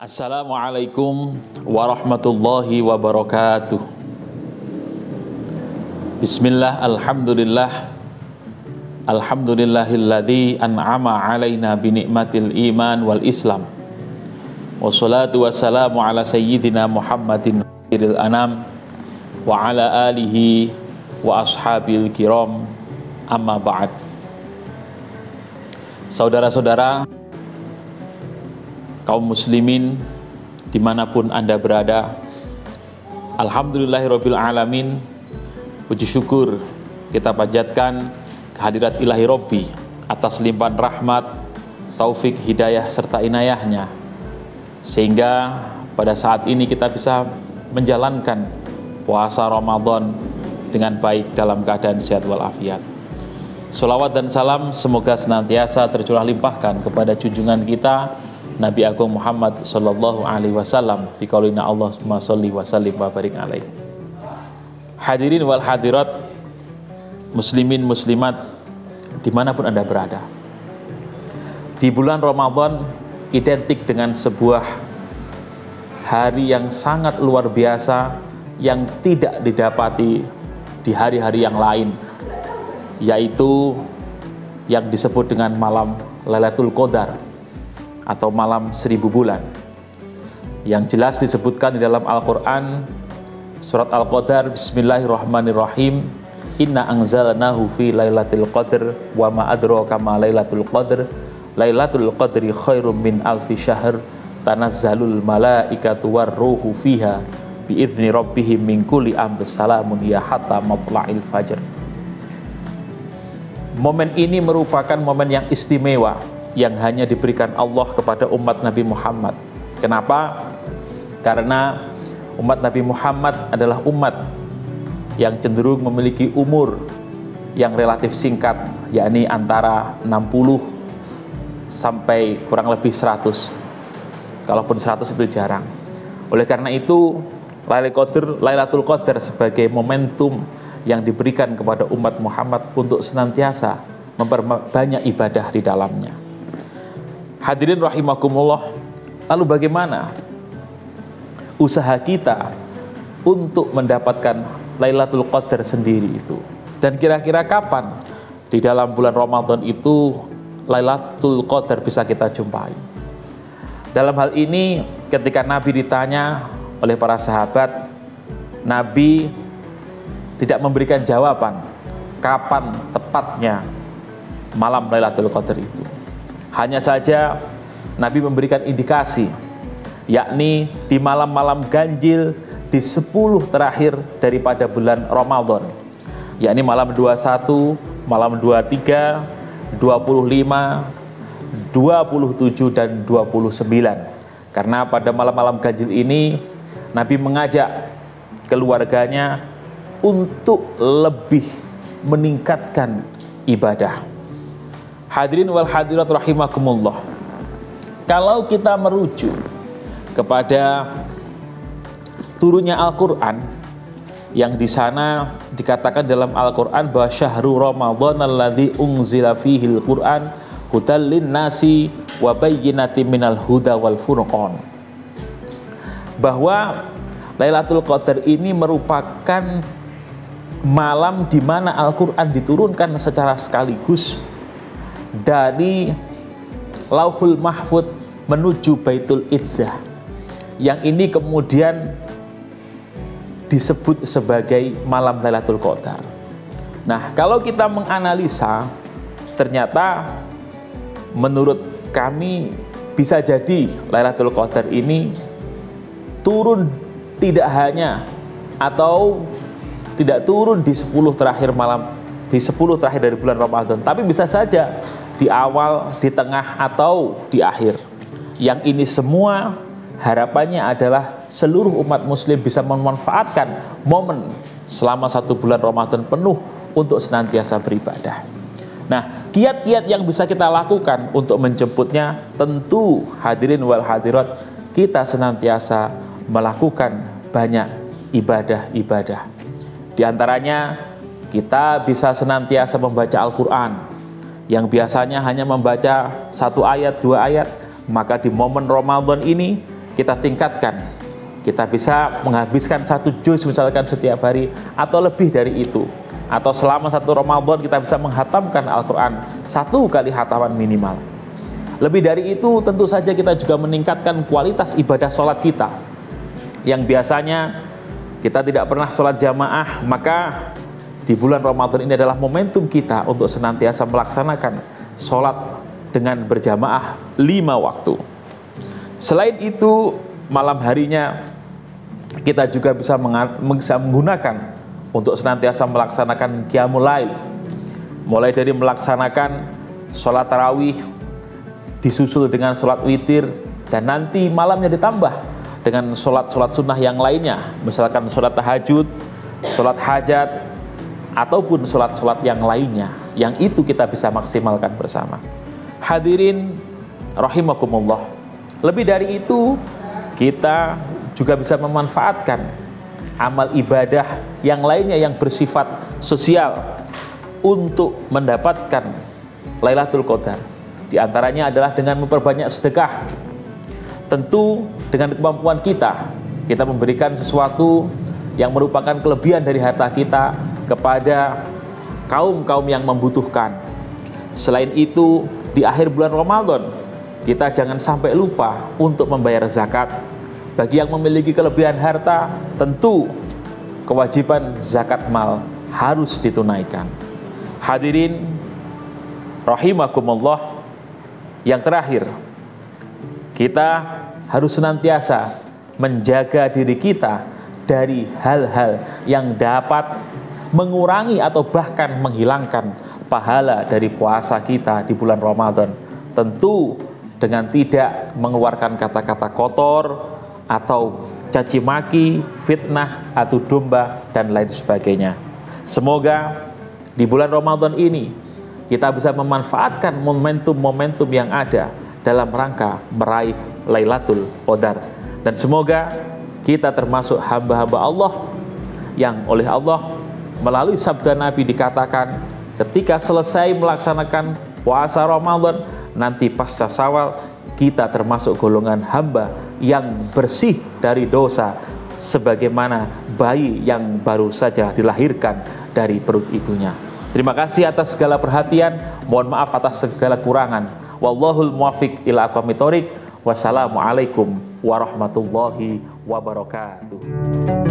Assalamualaikum warahmatullahi wabarakatuh. Bismillah, alhamdulillah. Alhamdulillahilladzi an'ama alaina binikmatil iman wal islam. Wassalatu wassalamu ala sayyidina Muhammadin khairil anam wa ala alihi wa ashabil kiram, amma ba'd. Saudara-saudara kaum muslimin dimanapun Anda berada, alhamdulillahirabbil alamin, puji syukur kita panjatkan kehadirat ilahi Rabbi atas limpahan rahmat, taufik, hidayah serta inayahnya, sehingga pada saat ini kita bisa menjalankan puasa Ramadan dengan baik dalam keadaan sehat walafiat. Sholawat dan salam semoga senantiasa tercurah limpahkan kepada junjungan kita Nabi Agung Muhammad sallallahu alaihi wasallam, biqaulina Allahumma sholli wa sallim wa barik alaihi. Hadirin wal hadirat, muslimin muslimat dimanapun Anda berada, di bulan Ramadan identik dengan sebuah hari yang sangat luar biasa yang tidak didapati di hari-hari yang lain, yaitu yang disebut dengan malam Lailatul Qadar atau malam 1000 bulan, yang jelas disebutkan di dalam Al-Quran surat Al-Qadar. Bismillahirrahmanirrahim. Inna anzalnahu fi lailatul qadr wa ma adraka ma lailatul qadr. Lailatul qadri khairum min alfi syahr. Tanazzalul malaikatu warruhu fiha biizni rabbihim min kulli amr. Salamun hiya hatta matla'il fajr. Momen ini merupakan momen yang istimewa yang hanya diberikan Allah kepada umat Nabi Muhammad. Kenapa? Karena umat Nabi Muhammad adalah umat yang cenderung memiliki umur yang relatif singkat, yakni antara 60 sampai kurang lebih 100. Kalaupun 100 itu jarang. Oleh karena itu, Lailatul Qadar sebagai momentum yang diberikan kepada umat Muhammad untuk senantiasa memperbanyak ibadah di dalamnya. Hadirin rahimakumullah, lalu bagaimana usaha kita untuk mendapatkan Lailatul Qadar sendiri itu? Dan kira-kira kapan di dalam bulan Ramadan itu Lailatul Qadar bisa kita jumpai? Dalam hal ini ketika Nabi ditanya oleh para sahabat, Nabi tidak memberikan jawaban kapan tepatnya malam Lailatul Qadar itu. Hanya saja Nabi memberikan indikasi, yakni di malam-malam ganjil di 10 terakhir daripada bulan Ramadan, yakni malam 21, malam 23, 25, 27 dan 29. Karena pada malam-malam ganjil ini Nabi mengajak keluarganya untuk lebih meningkatkan ibadah. Hadirin wal hadirat rahimakumullah, kalau kita merujuk kepada turunnya Al-Quran, yang di sana dikatakan dalam Al-Quran bahwa syahrul Ramadan alladzi unzila fihil Quran hudal linnasi wa bayyinatin minal huda wal furqan, bahwa Lailatul Qadar ini merupakan malam di mana Al-Quran diturunkan secara sekaligus dari Lauhul Mahfud menuju Baitul Izzah, yang ini kemudian disebut sebagai malam Lailatul Qadar. Nah, kalau kita menganalisa, ternyata menurut kami bisa jadi Lailatul Qadar ini turun tidak hanya atau tidak turun di 10 terakhir malam, di 10 terakhir dari bulan Ramadan, tapi bisa saja di awal, di tengah, atau di akhir. Yang ini semua harapannya adalah seluruh umat muslim bisa memanfaatkan momen selama 1 bulan Ramadan penuh untuk senantiasa beribadah. Nah, kiat-kiat yang bisa kita lakukan untuk menjemputnya, tentu hadirin wal hadirat, kita senantiasa melakukan banyak ibadah-ibadah. Di antaranya kita bisa senantiasa membaca Al-Quran, yang biasanya hanya membaca 1 ayat, 2 ayat, maka di momen Ramadan ini kita tingkatkan. Kita bisa menghabiskan 1 juz misalkan setiap hari atau lebih dari itu. Atau selama 1 Ramadan kita bisa menghatamkan Al-Quran 1 kali hataman minimal. Lebih dari itu tentu saja kita juga meningkatkan kualitas ibadah sholat kita. Yang biasanya kita tidak pernah sholat jamaah, maka di bulan Ramadan ini adalah momentum kita untuk senantiasa melaksanakan sholat dengan berjamaah 5 waktu. Selain itu, malam harinya kita juga bisa menggunakan untuk senantiasa melaksanakan qiyamul lail, mulai dari melaksanakan sholat tarawih disusul dengan sholat witir, dan nanti malamnya ditambah dengan sholat-sholat sunnah yang lainnya, misalkan sholat tahajud, sholat hajat, ataupun sholat-sholat yang lainnya, yang itu kita bisa maksimalkan bersama. Hadirin rahimakumullah, lebih dari itu kita juga bisa memanfaatkan amal ibadah yang lainnya yang bersifat sosial untuk mendapatkan Lailatul Qadar. Di antaranya adalah dengan memperbanyak sedekah. Tentu dengan kemampuan kita memberikan sesuatu yang merupakan kelebihan dari harta kita kepada kaum-kaum yang membutuhkan. Selain itu, di akhir bulan Ramadan kita jangan sampai lupa untuk membayar zakat. Bagi yang memiliki kelebihan harta, tentu kewajiban zakat mal harus ditunaikan. Hadirin rahimakumullah, yang terakhir, kita harus senantiasa menjaga diri kita dari hal-hal yang dapat mengurangi atau bahkan menghilangkan pahala dari puasa kita di bulan Ramadan. Tentu dengan tidak mengeluarkan kata-kata kotor atau caci maki, fitnah, adu domba, dan lain sebagainya. Semoga di bulan Ramadan ini kita bisa memanfaatkan momentum-momentum yang ada dalam rangka meraih Lailatul Qadar, dan semoga kita termasuk hamba-hamba Allah yang oleh Allah melalui sabda Nabi dikatakan ketika selesai melaksanakan puasa Ramadan nanti pasca Syawal kita termasuk golongan hamba yang bersih dari dosa sebagaimana bayi yang baru saja dilahirkan dari perut ibunya. Terima kasih atas segala perhatian, mohon maaf atas segala kurangan. Wallahul muwaffiq ila aqwamit thoriq. Wassalamualaikum warahmatullahi wabarakatuh.